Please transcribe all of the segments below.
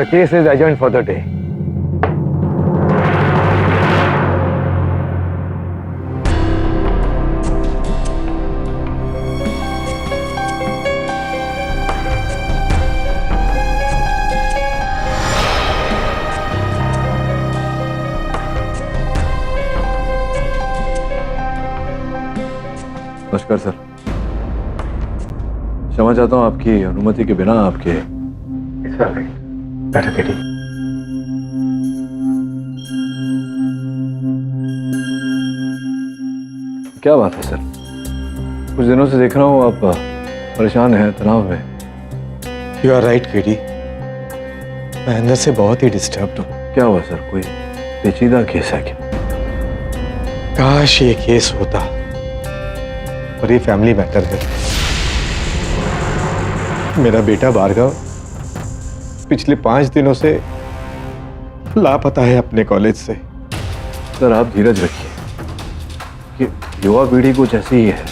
The case is adjourned for the day. नमस्कार sir. क्षमा चाहता हूँ आपकी अनुमति के बिना आपके। बैठो बेटी। क्या बात है सर? कुछ दिनों से देख रहा हूँ आप परेशान हैं, तनाव में। You are right, KD. मैं अंदर से बहुत ही डिस्टर्ब्ड हूँ। क्या हुआ सर? कोई पेचीदा केस है क्या? काश ये केस होता, और ये फैमिली मैटर है। मेरा बेटा भार्गव पिछले 5 दिनों से लापता है अपने कॉलेज से। सर आप धीरज रखिए, कि युवा पीढ़ी कुछ ऐसी ही है,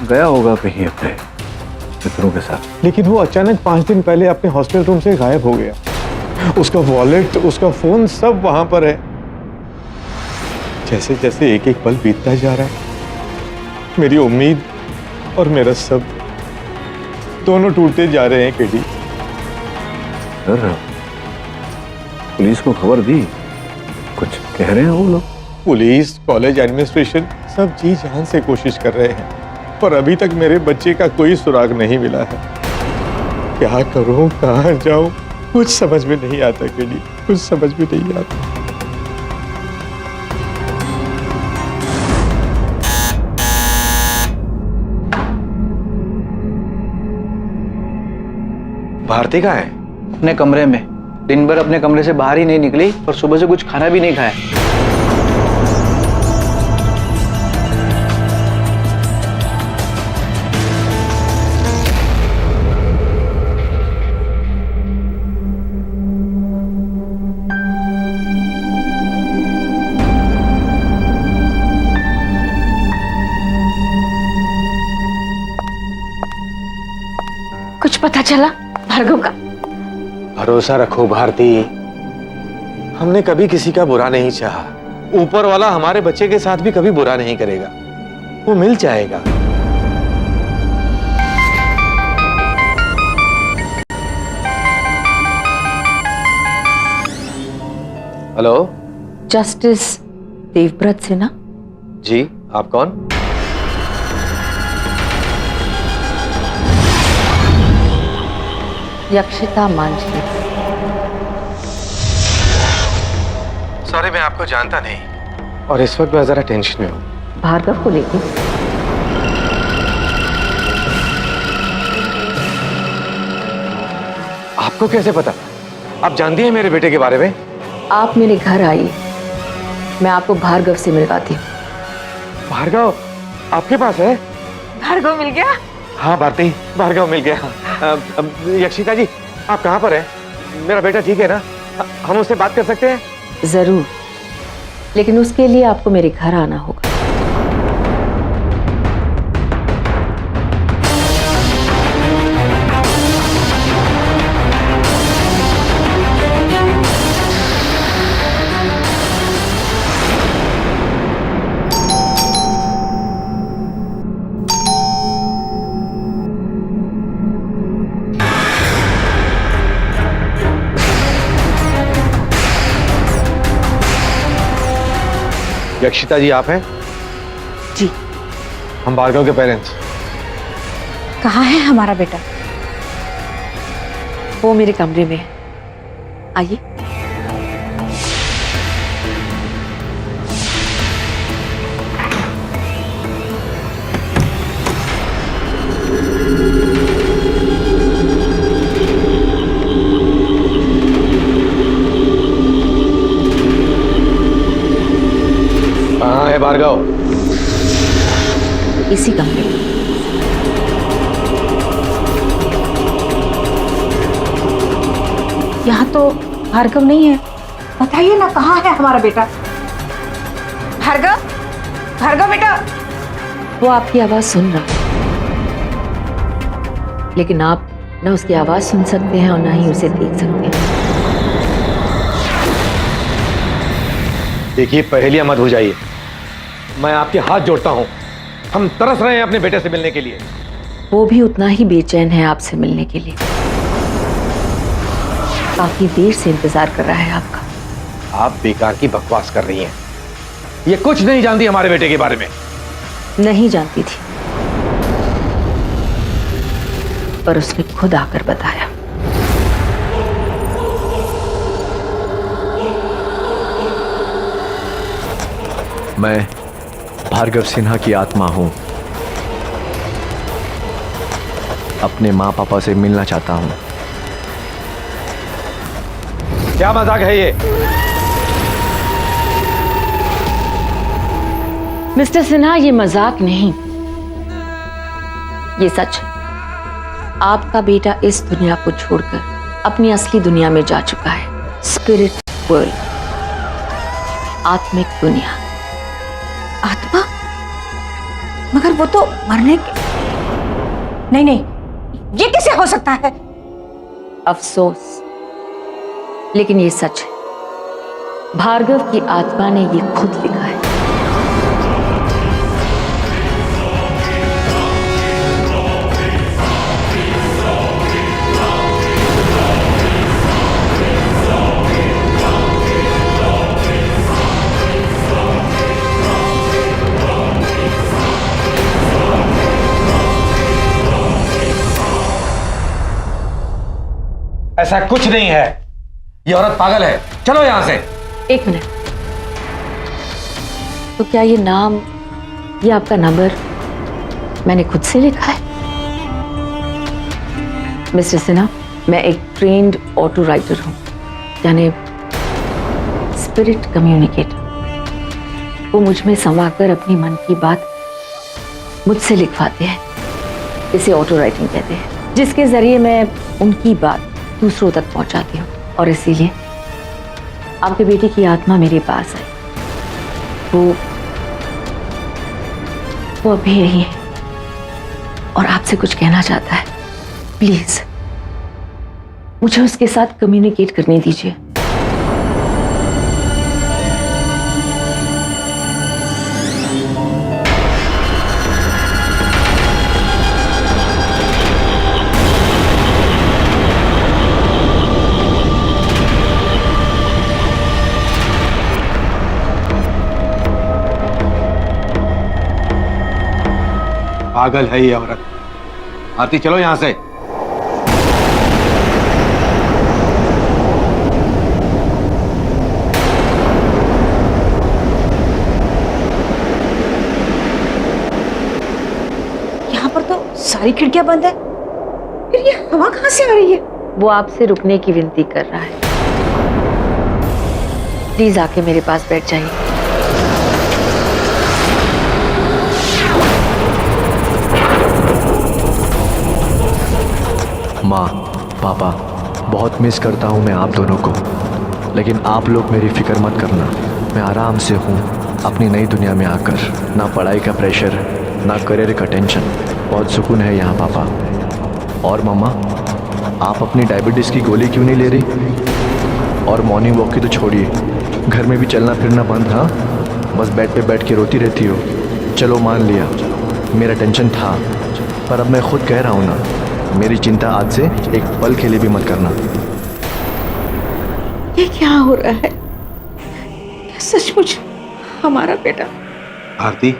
गया होगा कहीं अपने मित्रों के साथ। लेकिन वो अचानक 5 दिन पहले अपने हॉस्टल रूम से गायब हो गया। उसका वॉलेट, उसका फोन सब वहां पर है। जैसे जैसे एक एक पल बीतता जा रहा है, मेरी उम्मीद और मेरा सब दोनों टूटते जा रहे हैं केडी। सर पुलिस को खबर दी? कुछ कह रहे हैं वो लोग? पुलिस, कॉलेज एडमिनिस्ट्रेशन सब जी जान से कोशिश कर रहे हैं, पर अभी तक मेरे बच्चे का कोई सुराग नहीं मिला है। क्या करूं, कहां जाऊं, कुछ समझ में नहीं आता केडी, कुछ समझ में नहीं आता। भारती कहाँ है? अपने कमरे में। दिन भर अपने कमरे से बाहर ही नहीं निकली और सुबह से कुछ खाना भी नहीं खाया। कुछ पता चला भार्गव का? भरोसा रखो भारती, हमने कभी किसी का बुरा नहीं चाहा। ऊपर वाला हमारे बच्चे के साथ भी कभी बुरा नहीं करेगा, वो मिल जाएगा। Hello, justice Devvrat Sinha? जी, आप कौन? यक्षिता मांझी। सॉरी, मैं आपको जानता नहीं, और इस वक्त मैं जरा टेंशन में हूँ। भार्गव को लेकर? आपको कैसे पता? आप जानती हैं मेरे बेटे के बारे में? आप मेरे घर आइए, मैं आपको भार्गव से मिलवाती हूँ। भार्गव आपके पास है? भार्गव मिल गया? हाँ भारती, भार्गव मिल गया। यक्षिता जी, आप कहाँ पर हैं? मेरा बेटा ठीक है ना? हम उससे बात कर सकते हैं? जरूर, लेकिन उसके लिए आपको मेरे घर आना होगा। यक्षिता जी, आप हैं? जी। हम भार्गव के पेरेंट्स। कहाँ है हमारा बेटा? वो मेरे कमरे में है, आइए। कहाँ है भार्गव? इसी कमरे में। यहाँ तो भार्गव नहीं है। बताइए ना, कहाँ है हमारा बेटा? भार्गव, भार्गव बेटा। वो आपकी आवाज सुन रहा है, लेकिन आप ना उसकी आवाज सुन सकते हैं और ना ही उसे देख सकते हैं। देखिए, पहेलियां मत हो जाइए। मैं आपके हाथ जोड़ता हूं। हम तरस रहे हैं अपने बेटे से मिलने के लिए। वो भी उतना ही बेचैन है आपसे मिलने के लिए। काफी देर से इंतजार कर रहा है आपका। आप बेकार की बकवास कर रही हैं। ये कुछ नहीं जानती हमारे बेटे के बारे में। नहीं जानती थी, पर उसने खुद आकर बताया। मैं भार्गव सिन्हा की आत्मा हूं। अपने माँ पापा से मिलना चाहता हूं। क्या मजाक है ये? मिस्टर सिन्हा, ये मजाक नहीं, ये सच है। आपका बेटा इस दुनिया को छोड़कर अपनी असली दुनिया में जा चुका है। स्पिरिट वर्ल्ड, आत्मिक दुनिया। आत्मा? मगर वो तो मरने के... नहीं नहीं, ये कैसे हो सकता है? अफसोस, लेकिन ये सच है। भार्गव की आत्मा ने ये खुद लिखा है। ऐसा कुछ नहीं है। ये औरत पागल है। चलो यहां से। एक मिनट, तो क्या ये नाम, ये आपका नंबर मैंने खुद से लिखा है? मिस्टर सिन्हा, मैं एक ट्रेन्ड ऑटो राइटर हूं, यानी स्पिरिट कम्युनिकेटर। वो मुझ में समाकर अपनी मन की बात मुझसे लिखवाते हैं। इसे ऑटो राइटिंग कहते हैं, जिसके जरिए मैं उनकी बात दूसरों तक पहुंचाती हूँ। और इसीलिए आपके बेटे की आत्मा मेरे पास है। वो अभी यही है और आपसे कुछ कहना चाहता है। प्लीज मुझे उसके साथ कम्युनिकेट करने दीजिए। पागल है ये औरत। आरती, चलो यहां से। यहाँ पर तो सारी खिड़कियां बंद है, फिर ये हवा कहां से आ रही है? वो आपसे रुकने की विनती कर रहा है। प्लीज आके मेरे पास बैठ जाइए। माँ, पापा, बहुत मिस करता हूँ मैं आप दोनों को। लेकिन आप लोग मेरी फिक्र मत करना। मैं आराम से हूँ अपनी नई दुनिया में आकर। ना पढ़ाई का प्रेशर, ना करियर का टेंशन। बहुत सुकून है यहाँ पापा। और मम्मा, आप अपनी डायबिटीज़ की गोली क्यों नहीं ले रही? और मॉर्निंग वॉक की तो छोड़िए, घर में भी चलना फिरना बंद। हाँ, बस बेड पे बैठ के रोती रहती हो। चलो मान लिया, मेरा टेंशन था, पर अब मैं खुद कह रहा हूँ ना, मेरी चिंता आज से एक पल के लिए भी मत करना। ये क्या हो रहा है? क्या सचमुच हमारा बेटा? आरती,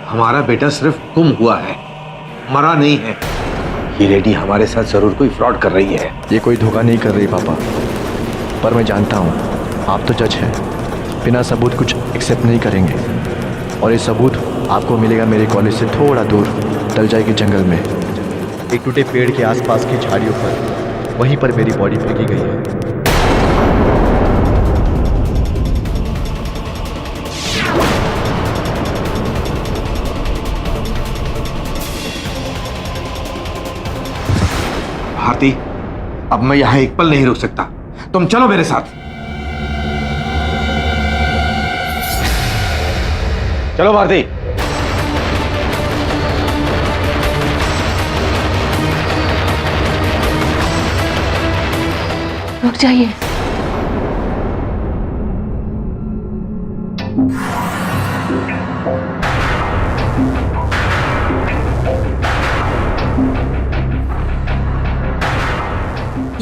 हमारा बेटा सिर्फ गुम हुआ है, मरा नहीं है। ये लेडी हमारे साथ जरूर कोई फ्रॉड कर रही है। ये कोई धोखा नहीं कर रही पापा, पर मैं जानता हूँ आप तो जज हैं, बिना सबूत कुछ एक्सेप्ट नहीं करेंगे। और ये सबूत आपको मिलेगा मेरे कॉलेज से थोड़ा दूर, तलजाई के जंगल में, एक टूटे पेड़ के आसपास की झाड़ियों पर। वहीं पर मेरी बॉडी फेंकी गई है। भारती, अब मैं यहां एक पल नहीं रुक सकता। तुम चलो मेरे साथ। चलो भारती। रुक जाइए।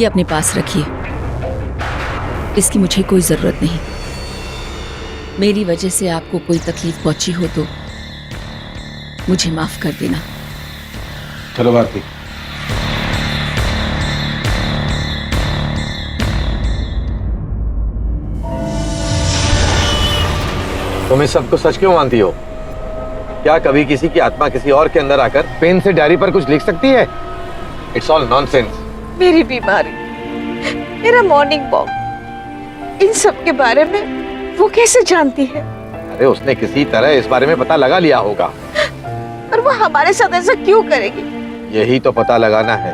ये अपने पास रखिए, इसकी मुझे कोई जरूरत नहीं। मेरी वजह से आपको कोई तकलीफ पहुंची हो तो मुझे माफ कर देना। चलो भारती। तुम इस सबको सच क्यों मानती हो? क्या कभी किसी की आत्मा किसी और के अंदर आकर पेन से डायरी पर कुछ लिख सकती है? It's all nonsense. मेरी बीमारी, मेरा मॉर्निंग वॉक, इन सब के बारे में वो कैसे जानती है? अरे उसने किसी तरह इस बारे में पता लगा लिया होगा। पर वो हमारे साथ ऐसा क्यों करेगी? यही तो पता लगाना है।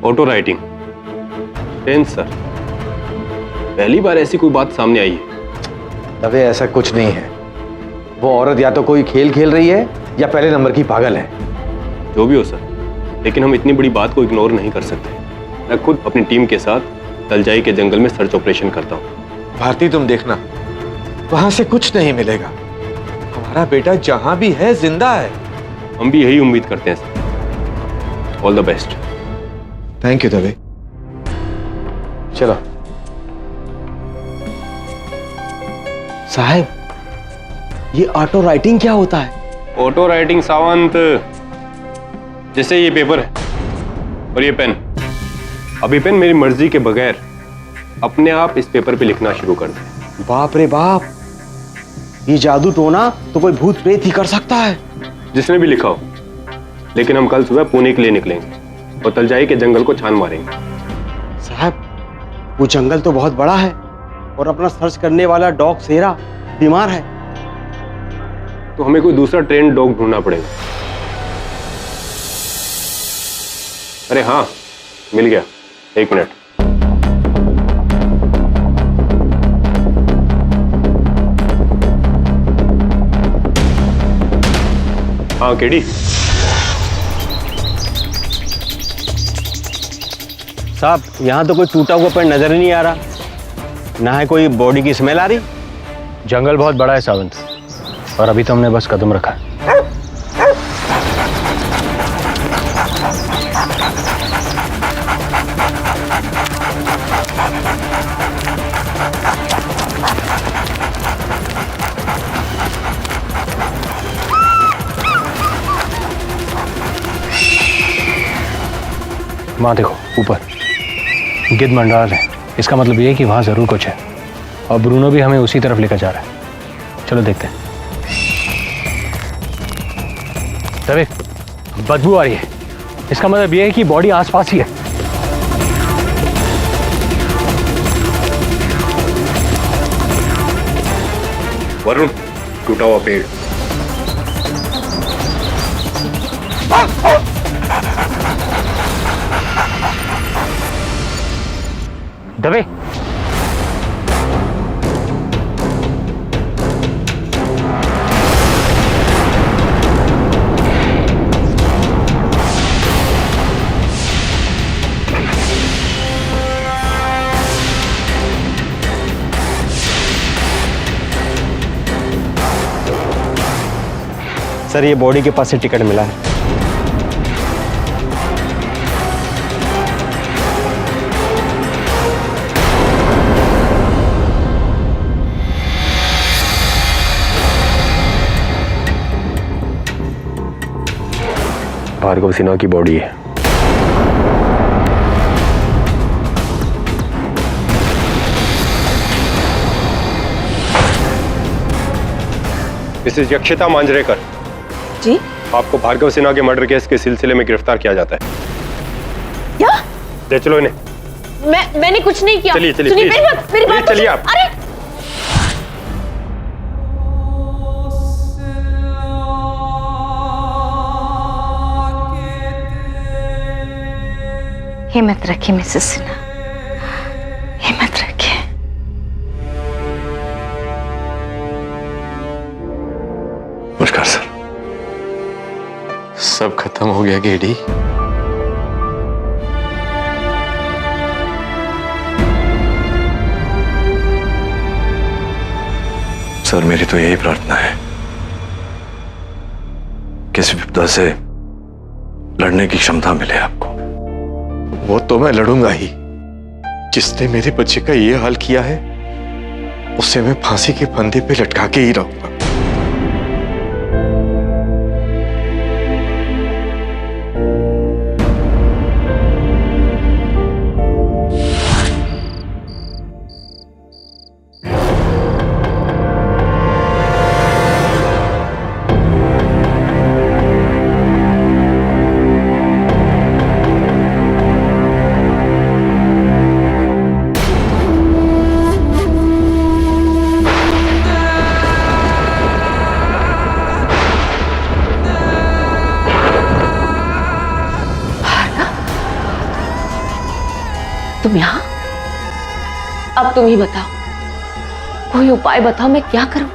ऑटो राइटिंग टेंस सर, पहली बार ऐसी कोई बात सामने आई है। अबे ऐसा कुछ नहीं है। वो औरत या तो कोई खेल खेल रही है या पहले नंबर की पागल है। जो भी हो सर, लेकिन हम इतनी बड़ी बात को इग्नोर नहीं कर सकते। मैं खुद अपनी टीम के साथ तलजाई के जंगल में सर्च ऑपरेशन करता हूँ। भारती तुम देखना, वहां से कुछ नहीं मिलेगा। हमारा बेटा जहां भी है जिंदा है। हम भी यही उम्मीद करते हैं sir. All the best. Thank you Dave. चलो साहब, ये ऑटो राइटिंग क्या होता है? ऑटो राइटिंग सावंत, जैसे ये पेपर है और ये पेन, अभी पेन मेरी मर्जी के बगैर अपने आप इस पेपर पे लिखना शुरू कर दे। बाप रे बाप, ये जादू टोना तो कोई भूत प्रेत ही कर सकता है। जिसने भी लिखा हो, लेकिन हम कल सुबह पुणे के लिए निकलेंगे और तलजाई के जंगल को छान मारेंगे। साहब, वो जंगल तो बहुत बड़ा है और अपना सर्च करने वाला डॉग सेरा बीमार है। तो हमें कोई दूसरा ट्रेन डॉग ढूंढना पड़ेगा। अरे हाँ, मिल गया, 1 मिनट। हाँ केडी, साहब यहाँ तो कोई टूटा हुआ पेड़ नजर ही नहीं आ रहा, ना है कोई बॉडी की स्मेल आ रही। जंगल बहुत बड़ा है सावंत, और अभी तो हमने बस कदम रखा है। वहां देखो ऊपर गिद्ध मंडरा रहे हैं। इसका मतलब ये है कि वहां जरूर कुछ है, और ब्रूनो भी हमें उसी तरफ लेकर जा रहा है। चलो देखते हैं। तभी बदबू आ रही है, इसका मतलब ये है कि बॉडी आसपास ही है। वरुण, टूटा हुआ पेड़। दबे, सर, ये बॉडी के पास से टिकट मिला है। भार्गव सिन्हा की बॉडी है। मिसेस यक्षिता मांजरेकर जी, आपको भार्गव सिन्हा के मर्डर केस के सिलसिले में गिरफ्तार किया जाता है। क्या? ले चलो इन्हें। मैंने कुछ नहीं किया। चलिए चलिए, सुनिए, प्लीज। मेरी बात चलिए आप। अरे हिम्मत रखिए मिसेस सिन्हा, हिम्मत रखिए। नमस्कार सर। सब खत्म हो गया गेडी। सर मेरी तो यही प्रार्थना है कि इस विपदा से लड़ने की क्षमता मिले आपको। वो तो मैं लड़ूंगा ही। जिसने मेरे बच्चे का ये हाल किया है उसे मैं फांसी के फंदे पे लटका के ही रहूंगा। तुम यहाँ? अब तुम ही बताओ, कोई उपाय बताओ, मैं क्या करूं?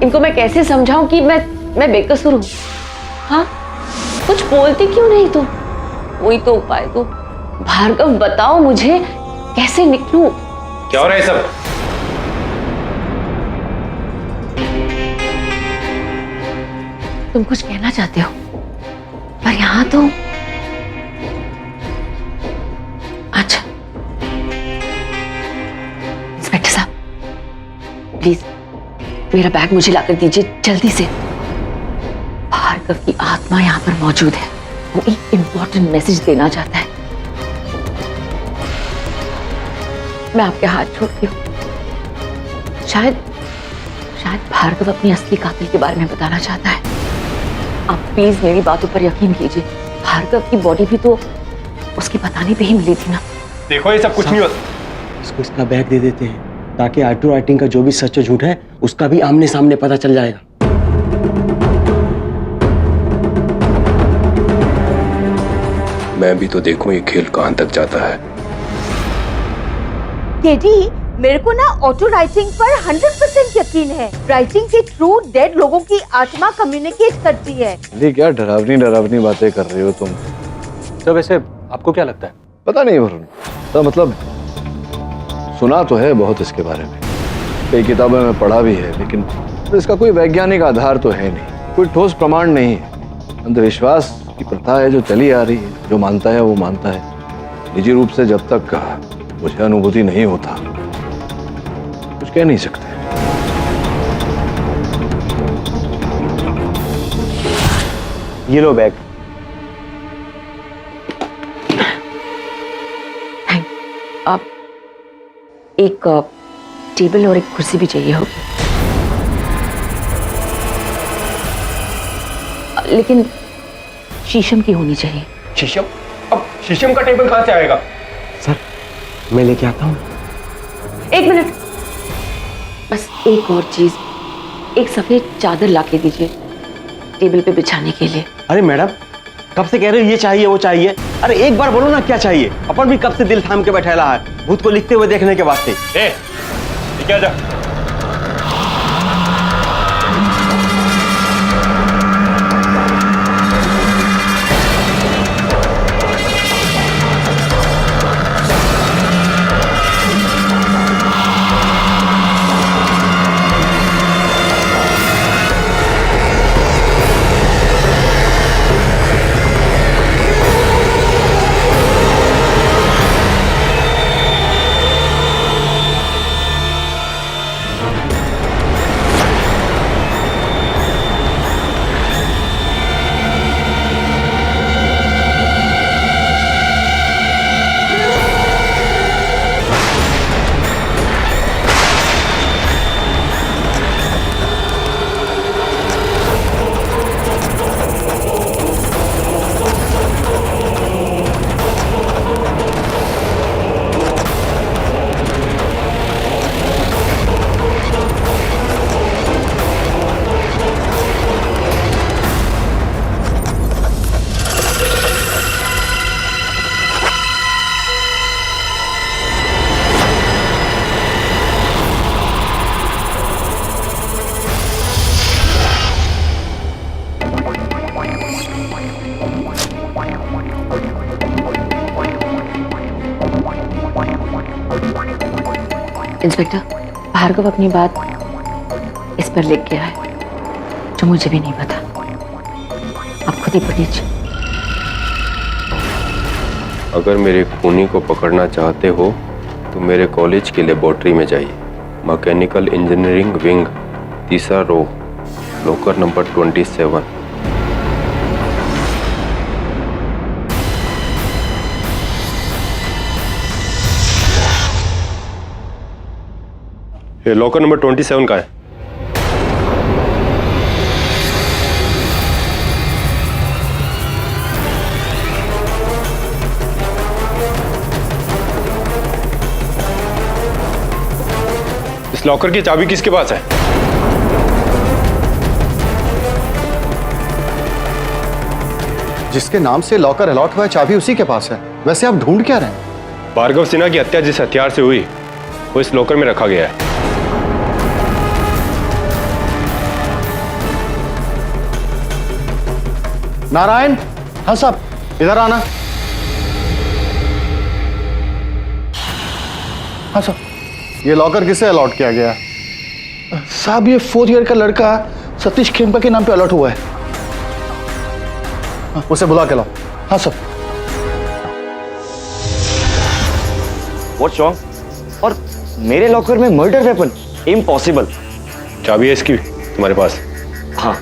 इनको मैं कैसे समझाऊं कि मैं बेकसूर हूं? हाँ, कुछ बोलती क्यों नहीं तुम? कोई तो उपाय दो भार्गव, बताओ मुझे कैसे निकलूं? क्या हो रहा है सब? तुम कुछ कहना चाहते हो पर यहाँ तो अच्छा। इंस्पेक्टर साहब प्लीज मेरा बैग मुझे लाकर दीजिए जल्दी से। भार्गव की आत्मा यहाँ पर मौजूद है, वो एक इंपॉर्टेंट मैसेज देना चाहता है। मैं आपके हाथ छोड़ती हूँ। शायद भार्गव अपनी असली कातिल के बारे में बताना चाहता है। आप प्लीज मेरी बातों पर यकीन कीजिए, भार्गव की बॉडी भी तो उसके बताने पे ही मिली थी ना। देखो ये सब कुछ नहीं होता। इसको इसका बैग दे देते हैं ताकि ऑटो राइटिंग का जो भी सच और झूठ है उसका भी आमने सामने पता चल जाएगा। मैं भी तो देखूं ये खेल कहां तक जाता है। टेडी, मेरे को ना ऑटो राइटिंग पर 100% यकीन है। राइटिंग के थ्रू डेड लोगों की आत्मा कम्युनिकेट करती है। ये क्या डरावनी बातें कर रही हो तुम? तो वैसे आपको क्या लगता है? पता नहीं वरुण, तो मतलब सुना तो है बहुत इसके बारे में, कई किताबों में पढ़ा भी है, लेकिन इसका कोई वैज्ञानिक आधार तो है नहीं, कोई ठोस प्रमाण नहीं है। अंधविश्वास की प्रथा है जो चली आ रही है, जो मानता है वो मानता है। निजी रूप से जब तक मुझे अनुभूति नहीं होता कुछ कह नहीं सकते। ये लो बैग। आप एक टेबल और एक कुर्सी भी चाहिए होगी, लेकिन शीशम की होनी चाहिए। शीशम? अब शीशम का टेबल कहां से आएगा? सर मैं लेके आता हूँ। एक मिनट, बस एक और चीज, एक सफेद चादर लाके दीजिए टेबल पे बिछाने के लिए। अरे मैडम कब से कह रहे हो ये चाहिए वो चाहिए? अरे एक बार बोलो ना क्या चाहिए। अपन भी कब से दिल थाम के बैठेला है भूत को लिखते हुए देखने के वास्ते। लेके आ जा। इंस्पेक्टर, भार्गव अपनी बात इस पर लिख गया है जो मुझे भी नहीं पता। आप खुद ही पढ़ लीजिए। अगर मेरे खूनी को पकड़ना चाहते हो तो मेरे कॉलेज की लेबोरेटरी में जाइए। मैकेनिकल इंजीनियरिंग विंग, तीसरा रो, लॉकर नंबर 27। ये लॉकर नंबर 27 का है। इस लॉकर की चाबी किसके पास है? जिसके नाम से लॉकर अलॉट हुआ है चाबी उसी के पास है। वैसे आप ढूंढ क्या रहे हैं? भार्गव सिन्हा की हत्या जिस हथियार से हुई वो इस लॉकर में रखा गया है। नारायण, हाँ साहब, इधर आना। हाँ साहब, ये लॉकर किसे अलॉट किया गया? साहब ये 4th ईयर का लड़का सतीश खेमका के नाम पे अलॉट हुआ है। उसे बुला के लाओ। हाँ सर। What's wrong? और मेरे लॉकर में मर्डर वेपन? इम्पॉसिबल। चाबी है इसकी तुम्हारे पास? हाँ।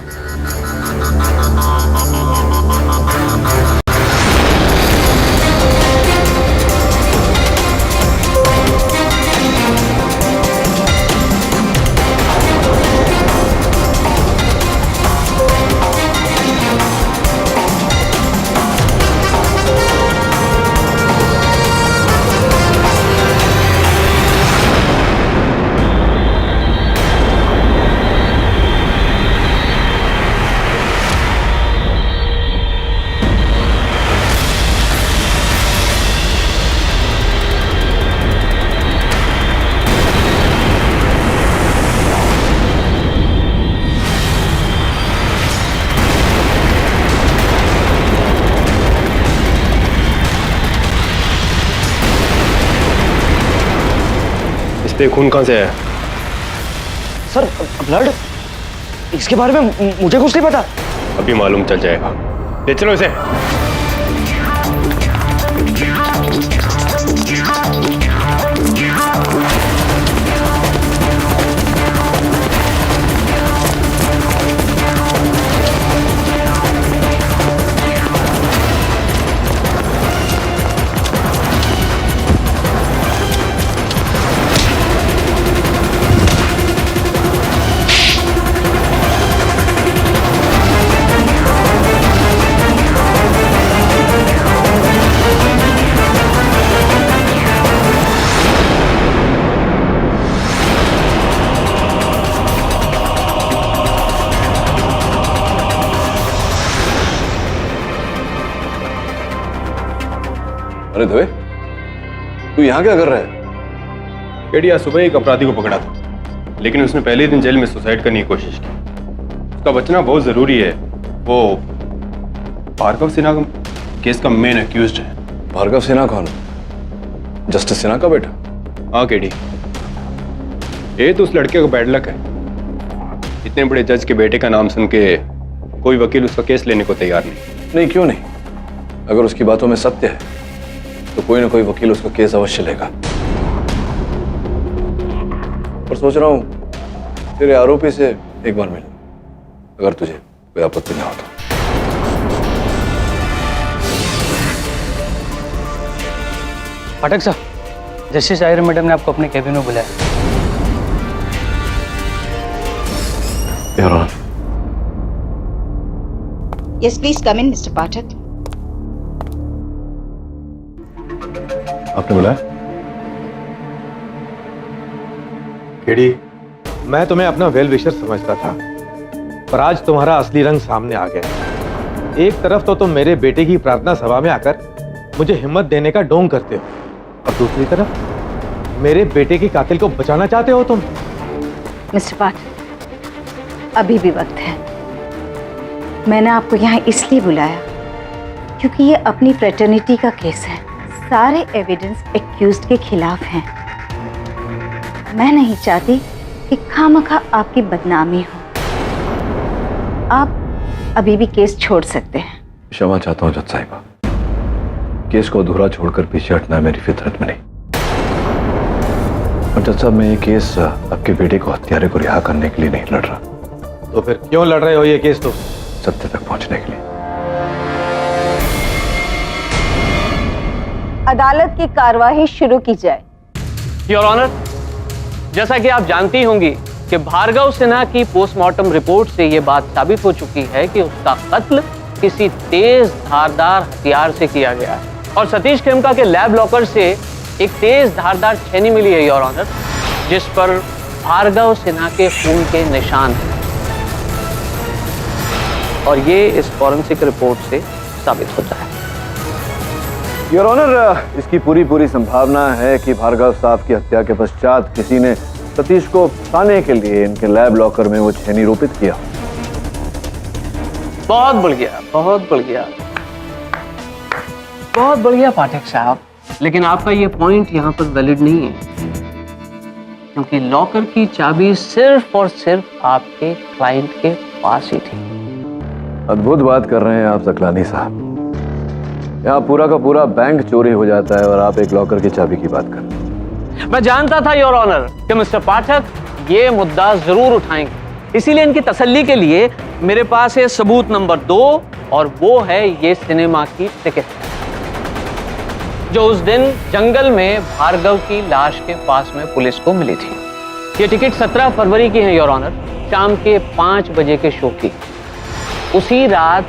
इस पे खून कहां से है? सर ब्लड, इसके बारे में मुझे कुछ नहीं पता। अभी मालूम चल जाएगा। ले चलो इसे। अरे धवे, तू यहाँ क्या कर रहा है? केडिया सुबह एक अपराधी को पकड़ा था, लेकिन उसने पहले दिन जेल में सुसाइड करने की कोशिश की। उसका बचना बहुत जरूरी है। वो भार्गव सिन्हा केस का मेन एक्यूज्ड है। भार्गव सिन्हा कौन? जस्टिस सिन्हा का बेटा? हाँ केडी, ये तो उस लड़के का बैड लक है। इतने बड़े जज के बेटे का नाम सुन के कोई वकील उसका केस लेने को तैयार नहीं। नहीं, क्यों नहीं? अगर उसकी बातों में सत्य है तो कोई ना कोई वकील उसका केस अवश्य लेगा। और सोच रहा हूं तेरे आरोपी से एक बार मिल, अगर तुझे कोई आपत्ति ना हो तो। पाठक साहब, जस्टिस आयर मैडम ने आपको अपने कैबिन में बुलाया। Yes please come in mister Pathak. आपने बुलाया? केडी, मैं तुम्हें अपना वेल विशर समझता था, पर आज तुम्हारा असली रंग सामने आ गया। एक तरफ तो तुम मेरे बेटे की प्रार्थना सभा में आकर मुझे हिम्मत देने का ढोंग करते हो, और दूसरी तरफ मेरे बेटे के कातिल को बचाना चाहते हो तुम। मिस्टर पाठक, अभी भी वक्त है। मैंने आपको यहाँ इसलिए बुलाया क्योंकि ये अपनी फ्रेटर्निटी का केस है। सारे एविडेंस एक्यूज्ड के खिलाफ हैं। मैं नहीं चाहती कि खामखा आपकी बदनामी हो। आप अभी भी केस छोड़ सकते हैं। क्षमा चाहता हूँ जज साहिबा, केस को अधूरा छोड़कर पीछे हटना मेरी फितरत में नहीं। और जज साहब, मैं ये केस आपके बेटे को हत्यारे को रिहा करने के लिए नहीं लड़ रहा। तो फिर क्यों लड़ रहे हो ये केस? तो सत्य तक पहुंचने के लिए। अदालत की कार्यवाही शुरू की जाए। योर ऑनर, जैसा कि आप जानती होंगी कि भार्गव सिन्हा की पोस्टमार्टम रिपोर्ट से यह बात साबित हो चुकी है कि उसका कत्ल किसी तेज धारदार हथियार से किया गया है और सतीश खेमका के लैब लॉकर से एक तेज धारदार छेनी मिली है योर ऑनर, जिस पर भार्गव सिन्हा के खून के निशान हैं और ये इस फॉरेंसिक रिपोर्ट से साबित होता है। योर ऑनर, इसकी पूरी संभावना है कि भार्गव साहब की हत्या के पश्चात किसी ने सतीश को फंसाने के लिए इनके लैब लॉकर में वो छेनी रोपित किया। बहुत बढ़िया, बहुत बढ़िया, बहुत बढ़िया पाठक साहब। लेकिन आपका ये पॉइंट यहाँ पर वैलिड नहीं है, क्योंकि लॉकर की चाबी सिर्फ और सिर्फ आपके क्लाइंट के पास ही थी। अद्भुत बात कर रहे हैं आप सकलानी साहब। यहाँ पूरा का पूरा बैंक चोरी हो जाता है और आप एक लॉकर की चाबी की बात कर रहे हैं। मैं जानता था योर ऑनर कि मिस्टर पाठक ये मुद्दा जरूर उठाएंगे, इसीलिए इनकी तसल्ली के लिए मेरे पास है सबूत नंबर 2 और वो है ये सिनेमा की टिकट, जो उस दिन जंगल में भार्गव की लाश के पास में पुलिस को मिली थी। ये टिकट 17 फरवरी की है योर ऑनर, शाम के 5 बजे के शो की। उसी रात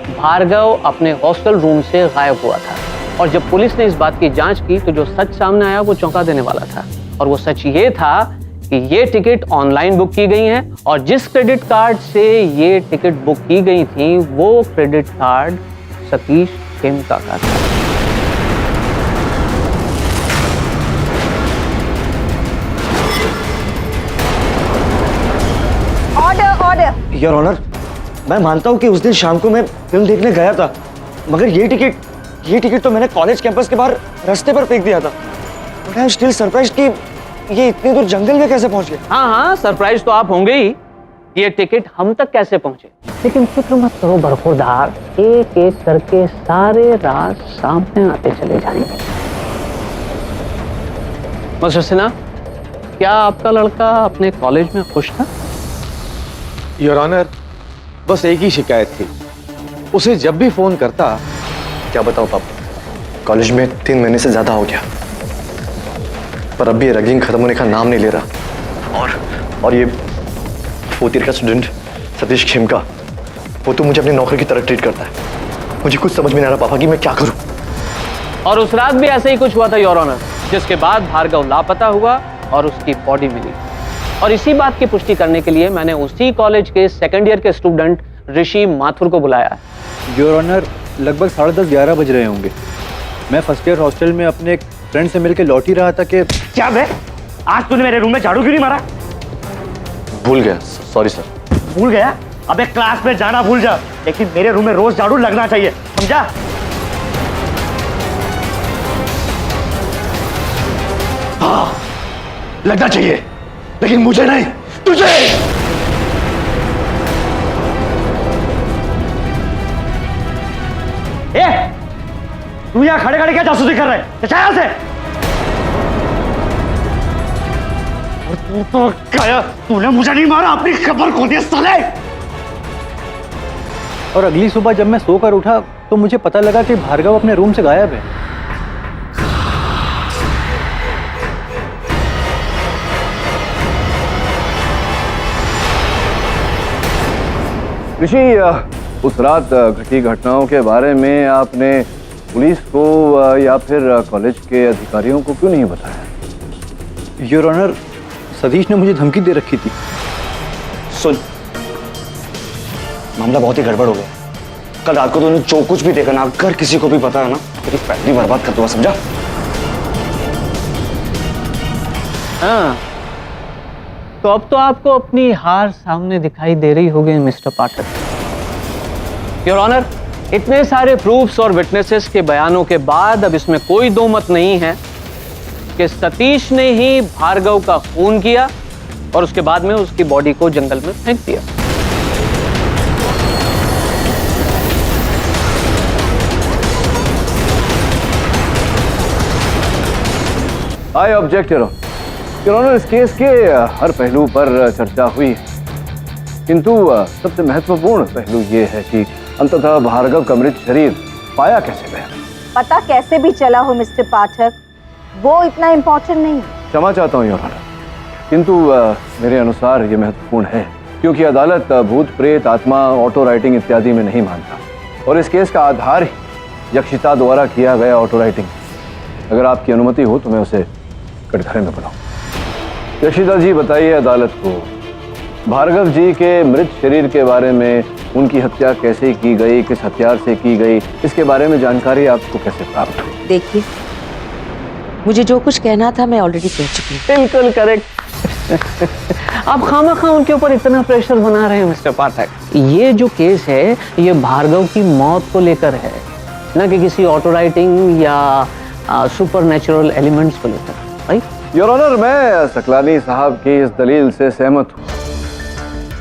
भार्गव अपने हॉस्टल रूम से गायब हुआ था और जब पुलिस ने इस बात की जांच की तो जो सच सामने आया वो चौंका देने वाला था। और वो सच ये था कि ये टिकट ऑनलाइन बुक की गई हैं और जिस क्रेडिट कार्ड से ये टिकट बुक की गई थी वो क्रेडिट कार्ड सतीश खेमका का था। Order order. योर ऑनर, मैं मानता हूँ कि उस दिन शाम को मैं फिल्म देखने गया था, मगर ये टिकट तो मैंने कॉलेज कैंपस के बाहर रास्ते पर फेंक दिया था। But I am still surprised कि ये इतनी दूर जंगल में कैसे पहुंच गया। हाँ, सरप्राइज तो आप होंगे ही, ये टिकट हम तक कैसे पहुंचे। लेकिन फिक्र मत करो बरखुरदार, एक एक करके सारे राज सामने आते चले जाएंगे। मिस्टर सिन्हा, क्या आपका लड़का अपने कॉलेज में खुश था? योर ऑनर, बस एक ही शिकायत थी, उसे जब भी फोन करता। क्या बताओ पापा, कॉलेज में 3 महीने से ज्यादा हो गया, पर अब भी रैगिंग खत्म होने का नाम नहीं ले रहा। और ये 4th ईयर का स्टूडेंट सतीश खेमका, वो तो मुझे अपनी नौकरी की तरह ट्रीट करता है। मुझे कुछ समझ में नहीं आ रहा पापा कि मैं क्या करूं। और उस रात भी ऐसे ही कुछ हुआ था योर ऑनर, जिसके बाद भार्गव लापता हुआ और उसकी बॉडी मिली। और इसी बात की पुष्टि करने के लिए मैंने उसी कॉलेज के 2nd ईयर के स्टूडेंट ऋषि माथुर को बुलाया। योर ऑनर, लगभग 10:30-11 बज रहे होंगे। मैं 1st ईयर हॉस्टल में अपने एक फ्रेंड से मिलकर लौट ही रहा था कि क्या बे, आज तूने मेरे रूम में झाड़ू क्यों नहीं मारा? भूल गया, सॉरी सर। भूल गया? अबे क्लास में जाना भूल जा, लेकिन मेरे रूम में रोज झाड़ू लगना चाहिए, समझा? हाँ, लगना चाहिए, लेकिन मुझे नहीं, तुझे। तू यहाँ खड़े खड़े क्या जासूसी कर रहे हैं? चल यहाँ से। और तू तो गया, तूने मुझे नहीं मारा, अपनी खबर खो दी साले। और अगली सुबह जब मैं सोकर उठा तो मुझे पता लगा कि भार्गव अपने रूम से गायब है। ऋषि, उस रात घटी घटनाओं के बारे में आपने पुलिस को या फिर कॉलेज के अधिकारियों को क्यों नहीं बताया? योर ऑनर, सतीश ने मुझे धमकी दे रखी थी। सुन, मामला बहुत ही गड़बड़ हो गया। कल रात को तूने जो कुछ भी देखा ना, अगर किसी को भी पता है ना, तेरी फैमिली बर्बाद कर दूंगा, समझा? हाँ, तो अब तो आपको अपनी हार सामने दिखाई दे रही होगी मिस्टर पाठक। योर ऑनर, इतने सारे प्रूफ्स और विटनेसेस के बयानों के बाद अब इसमें कोई दो मत नहीं है कि सतीश ने ही भार्गव का खून किया और उसके बाद में उसकी बॉडी को जंगल में फेंक दिया। आई ऑब्जेक्ट योर ऑनर, इस केस के हर पहलू पर चर्चा हुई है, किंतु सबसे महत्वपूर्ण पहलू ये है कि अंततः भार्गव का मृत शरीर पाया कैसे गया। पता कैसे भी चला हो मिस्टर पाठक, वो इतना इम्पोर्टेंट नहीं। क्षमा चाहता हूँ योर ऑनर, किंतु मेरे अनुसार ये महत्वपूर्ण है क्योंकि अदालत भूत प्रेत आत्मा ऑटो राइटिंग इत्यादि में नहीं मानता और इस केस का आधार ही यक्षिता द्वारा किया गया ऑटो राइटिंग। अगर आपकी अनुमति हो तो मैं उसे कटघरे में बुलाऊं। यक्षिता जी बताइए अदालत को, भार्गव जी के मृत शरीर के बारे में, उनकी हत्या कैसे की गई, किस हथियार से की गई, इसके बारे में जानकारी आपको कैसे प्राप्त हुई? देखिए, मुझे जो कुछ कहना था मैं ऑलरेडी कह चुकी हूँ। बिल्कुल करेक्ट। आप खामखा उनके ऊपर इतना प्रेशर बना रहे हैं मिस्टर पाठक। ये जो केस है ये भार्गव की मौत को लेकर है, न कि किसी ऑटो राइटिंग या सुपर नेचुरल एलिमेंट्स को लेकर। राइट योर ऑनर, मैं सकलानी साहब की इस दलील से सहमत हूँ,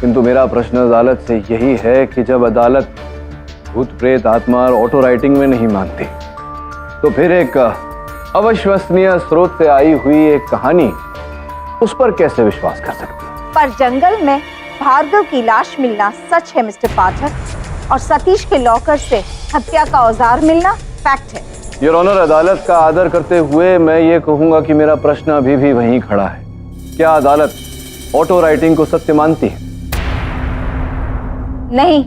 किंतु मेरा प्रश्न अदालत से यही है कि जब अदालत भूत प्रेत आत्मा और ऑटो राइटिंग में नहीं मानती तो फिर एक अविश्वसनीय स्रोत से आई हुई एक कहानी, उस पर कैसे विश्वास कर सकती है? पर जंगल में भार्गव की लाश मिलना सच है मिस्टर पाठक, और सतीश के लॉकर से हत्या का औजार मिलना फैक्ट है। योर ऑनर, अदालत का आदर करते हुए मैं ये कहूंगा कि मेरा प्रश्न अभी भी वहीं खड़ा है। क्या अदालत ऑटो राइटिंग को सत्य मानती है? नहीं,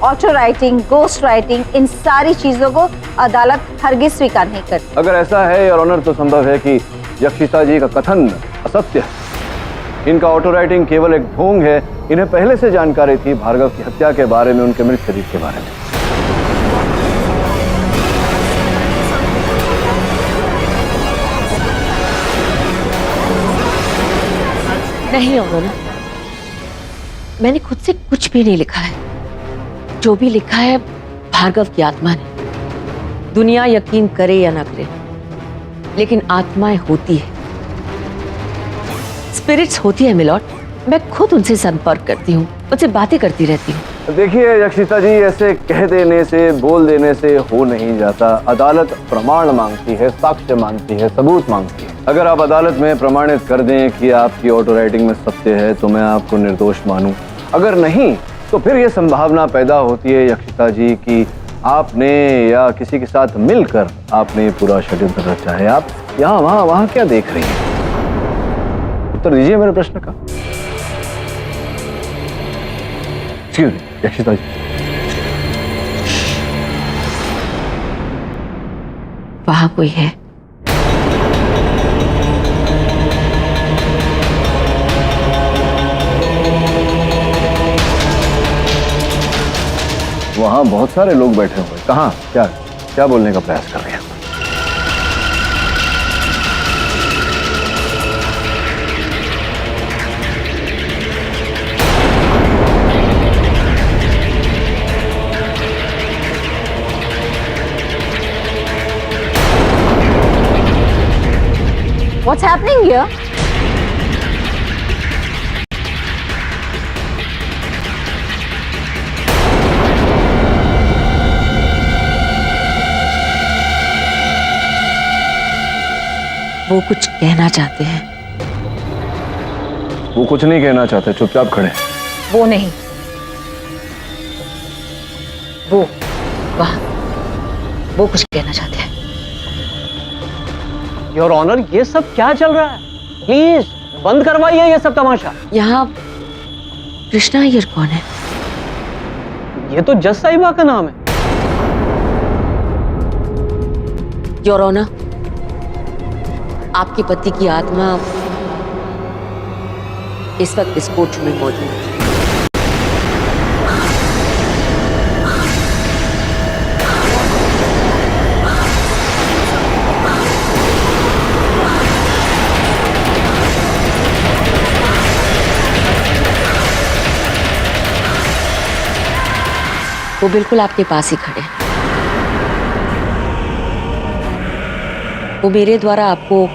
ऑटो राइटिंग, गोस्ट राइटिंग, इन सारी चीजों को अदालत हरगिज स्वीकार नहीं करती। अगर ऐसा है योर ऑनर तो संभव है कि यक्षिता जी का कथन असत्य है। इनका ऑटो राइटिंग केवल एक ढोंग है। इन्हें पहले से जानकारी थी भार्गव की हत्या के बारे में, उनके मृत शरीर के बारे में। नहीं ऑनर, मैंने खुद से कुछ भी नहीं लिखा है। जो भी लिखा है भार्गव की आत्मा ने। दुनिया यकीन करे या ना करे, लेकिन आत्माएं होती है, स्पिरिट्स होती है मिलॉर्ड। मैं खुद उनसे संपर्क करती हूँ, उनसे बातें करती रहती हूँ। देखिए यक्षिता जी, ऐसे कह देने से, बोल देने से हो नहीं जाता। अदालत प्रमाण मांगती है, साक्ष्य मांगती है, सबूत मांगती है। अगर आप अदालत में प्रमाणित कर दें कि आपकी ऑटो राइटिंग में सत्य है तो मैं आपको निर्दोष मानूं। अगर नहीं तो फिर यह संभावना पैदा होती है यक्षिता जी कि आपने या किसी के साथ मिलकर आपने पूरा षड्यंत्र रचा है। आप यहाँ वहाँ क्या देख रही हैं? उत्तर दीजिए मेरे प्रश्न का। यक्षिता जी, वहां कोई है। वहां बहुत सारे लोग बैठे हुए। कहाँ? क्या क्या बोलने का प्रयास कर रहे हैं? What's happening here? वो कुछ कहना चाहते हैं। वो कुछ नहीं कहना चाहते, चुपचाप खड़े। वो नहीं, वो वहां, वो कुछ कहना चाहते हैं। योर ऑनर, ये सब क्या चल रहा है? प्लीज बंद करवाइए ये सब तमाशा। यहाँ कृष्णा अय्यर कौन है? ये तो जज साहिबा का नाम है। योर ऑनर, आपके पति की आत्मा इस वक्त इस कोर्ट में मौजूद है। वो बिल्कुल आपके पास ही खड़े हैं। वो मेरे द्वारा आपको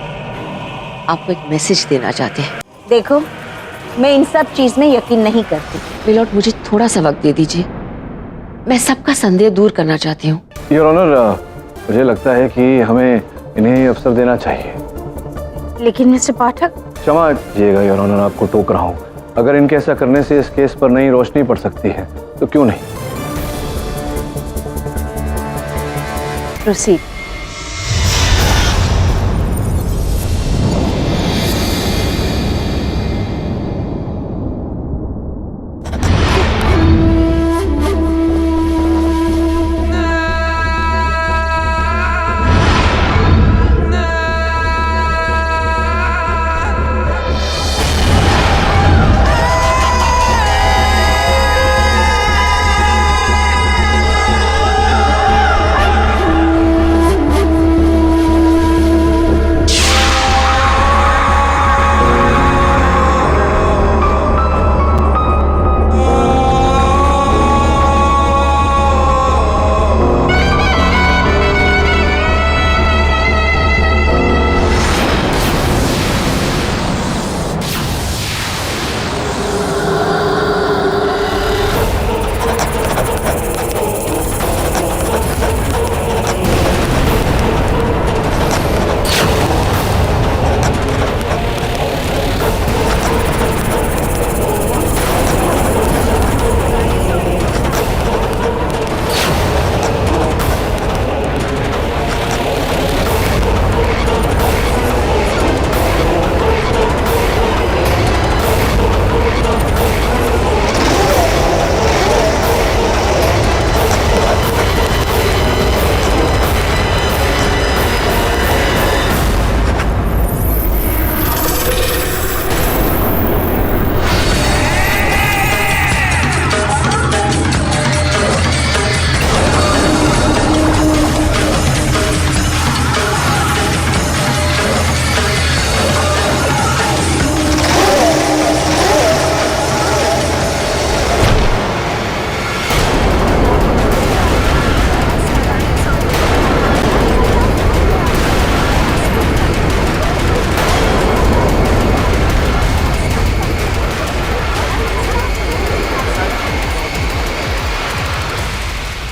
एक मैसेज देना चाहते हैं। देखो, मैं इन सब चीज में यकीन नहीं करती। मिलॉर्ड, मुझे थोड़ा सा वक्त दे दीजिए, मैं सबका संदेह दूर करना चाहती हूँ। योर ऑनर, मुझे लगता है कि हमें इन्हें ही अवसर देना चाहिए। लेकिन मिस्टर पाठक, क्षमा कीजिएगा योर ऑनर, आपको टोक रहा हूँ। अगर इनके ऐसा करने से इस केस पर नई रोशनी पड़ सकती है तो क्यों नहीं। प्रोसीड।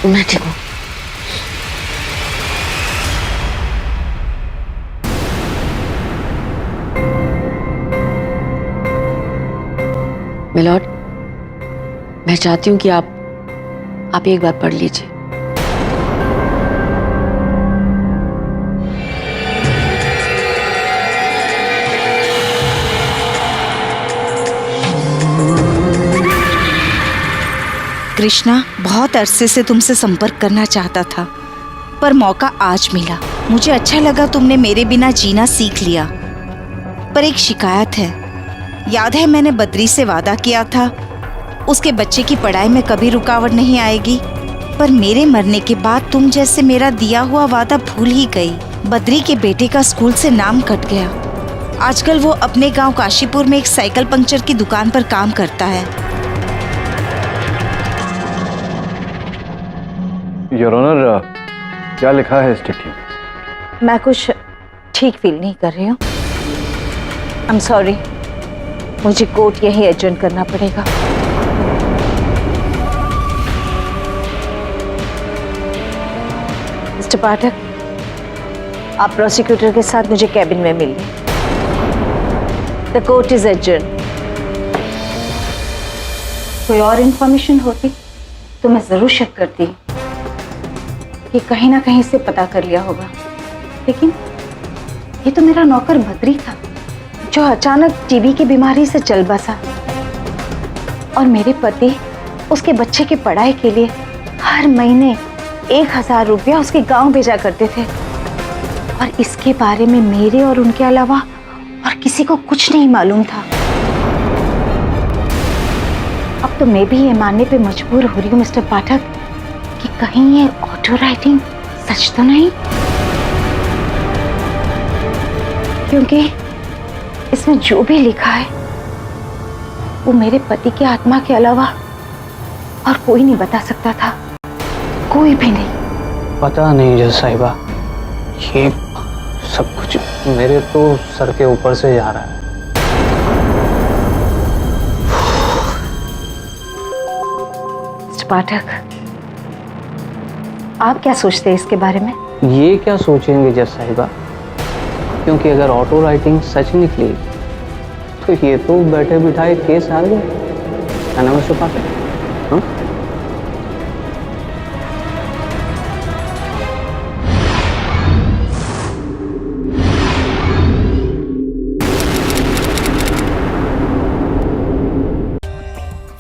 मैं ठीक हूँ। मिलॉर्ड, मैं चाहती हूँ कि आप एक बार पढ़ लीजिए। कृष्णा बहुत अरसे से तुमसे संपर्क करना चाहता था, पर मौका आज मिला। मुझे अच्छा लगा तुमने मेरे बिना जीना सीख लिया। पर एक शिकायत है। याद है मैंने बद्री से वादा किया था उसके बच्चे की पढ़ाई में कभी रुकावट नहीं आएगी, पर मेरे मरने के बाद तुम जैसे मेरा दिया हुआ वादा भूल ही गई। बद्री के बेटे का स्कूल से नाम कट गया। आजकल वो अपने गांव काशीपुर में एक साइकिल पंक्चर की दुकान पर काम करता है। योर ऑनर, क्या लिखा है इस चिट्ठी में? मैं कुछ ठीक फील नहीं कर रही हूँ। आई एम सॉरी, मुझे कोर्ट यही एडजर्न करना पड़ेगा। मिस्टर पाठक, आप प्रोसिक्यूटर के साथ मुझे कैबिन में मिलिए। The court is adjourn. कोई और इंफॉर्मेशन होती तो मैं जरूर शक करती कि कहीं ना कहीं से पता कर लिया होगा, लेकिन ये तो मेरा नौकर बद्री था जो अचानक टीबी की बीमारी से चल बसा, और मेरे पति उसके बच्चे की पढ़ाई के लिए हर महीने 1000 रुपया उसके गांव भेजा करते थे, और इसके बारे में मेरे और उनके अलावा और किसी को कुछ नहीं मालूम था। अब तो मैं भी ये मानने पे मजबूर हो रही हूँ मिस्टर पाठक कि कहीं ये ऑटो राइटिंग सच तो नहीं, क्योंकि इसमें जो भी लिखा है वो मेरे पति की आत्मा के अलावा और कोई नहीं बता सकता था, कोई भी नहीं। पता नहीं जज साहिबा, ये सब कुछ मेरे तो सर के ऊपर से जा रहा है। पाठक, आप क्या सोचते हैं इसके बारे में? ये क्या सोचेंगे जज साहिबा, क्योंकि अगर ऑटो राइटिंग सच निकली तो ये तो बैठे बिठाए केस हार गए, है ना मिस्टर पाठक? हाँ?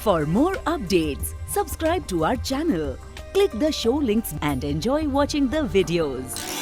For more updates, subscribe to our channel, click the show links and enjoy watching the videos.